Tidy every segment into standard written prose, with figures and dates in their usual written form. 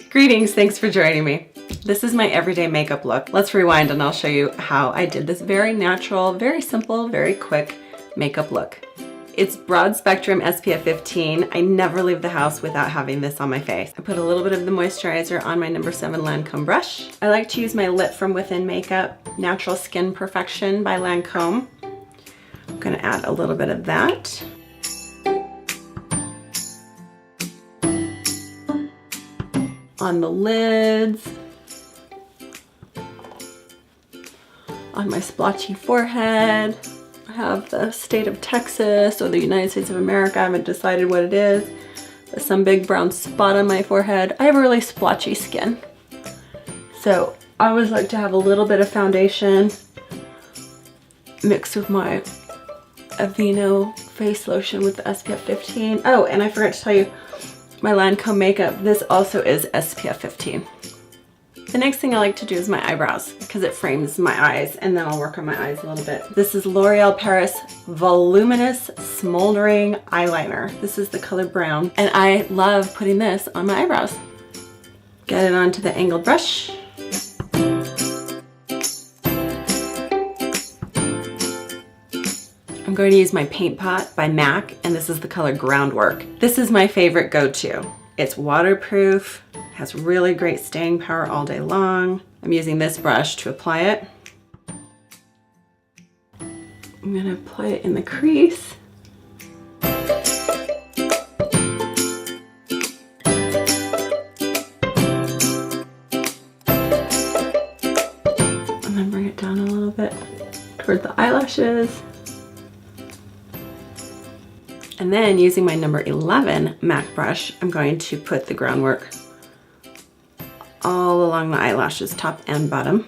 Greetings, thanks for joining me. This is my everyday makeup look. Let's rewind and I'll show you how I did this very natural, very simple, very quick makeup look. It's broad spectrum SPF 15. I never leave the house without having this on my face. I put a little bit of the moisturizer on my number 7 Lancome brush. I like to use my Lit From Within makeup, Natural Skin Perfection by Lancome. I'm gonna add a little bit of that. On the lids, on my splotchy forehead. I have the state of Texas or the United States of America. I haven't decided what it is. There's some big brown spot on my forehead. I have a really splotchy skin. So I always like to have a little bit of foundation mixed with my Aveeno face lotion with the SPF 15. Oh, and I forgot to tell you, my Lancome makeup, this also is SPF 15. The next thing I like to do is my eyebrows because it frames my eyes, and then I'll work on my eyes a little bit. This is L'Oreal Paris Voluminous Smoldering Eyeliner. This is the color brown, and I love putting this on my eyebrows. Get it onto the angled brush. I'm going to use my Paint Pot by MAC, and this is the color Groundwork. This is my favorite go-to. It's waterproof, has really great staying power all day long. I'm using this brush to apply it. I'm going to apply it in the crease. And then bring it down a little bit toward the eyelashes. And then using my number 11 MAC brush, I'm going to put the Groundwork all along the eyelashes, top and bottom.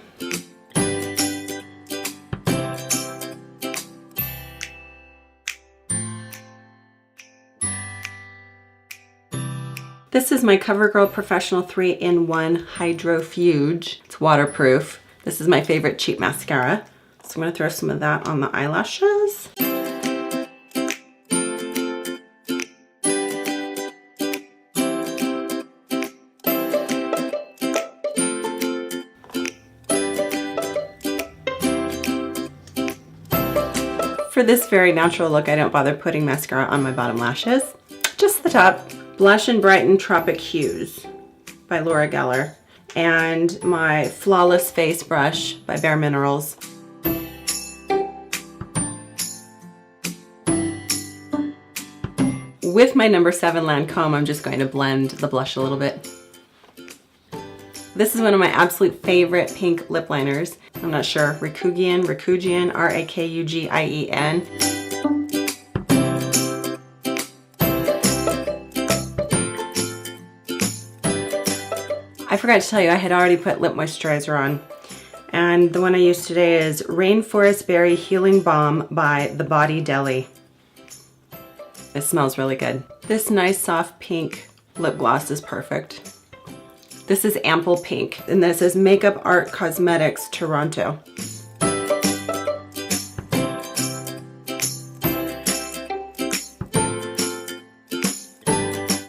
This is my Covergirl Professional 3-in-1 Hydrofuge. It's waterproof. This is my favorite cheap mascara. So I'm going to throw some of that on the eyelashes. For this very natural look, I don't bother putting mascara on my bottom lashes, just the top. Blush and Brighten Tropic Hues by Laura Geller, and my Flawless Face Brush by Bare Minerals. With my number 7 Lancome, I'm just going to blend the blush a little bit. This is one of my absolute favorite pink lip liners. I'm not sure, Rikugien, R-A-K-U-G-I-E-N. I forgot to tell you, I had already put lip moisturizer on. And the one I used today is Rainforest Berry Healing Balm by The Body Deli. It smells really good. This nice soft pink lip gloss is perfect. This is Ample Pink, and this is Makeup Art Cosmetics, Toronto.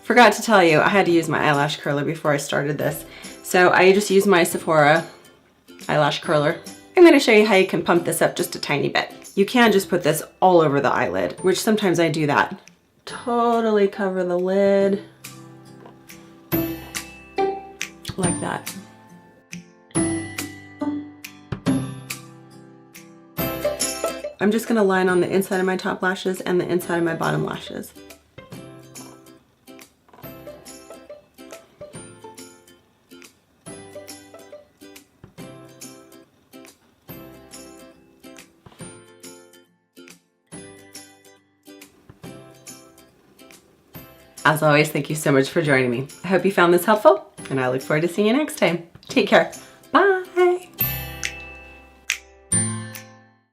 Forgot to tell you, I had to use my eyelash curler before I started this. So I just used my Sephora eyelash curler. I'm going to show you how you can pump this up just a tiny bit. You can just put this all over the eyelid, which sometimes I do that. Totally cover the lid. Like that. I'm just going to line on the inside of my top lashes and the inside of my bottom lashes. As always, thank you so much for joining me. I hope you found this helpful, and I look forward to seeing you next time. Take care.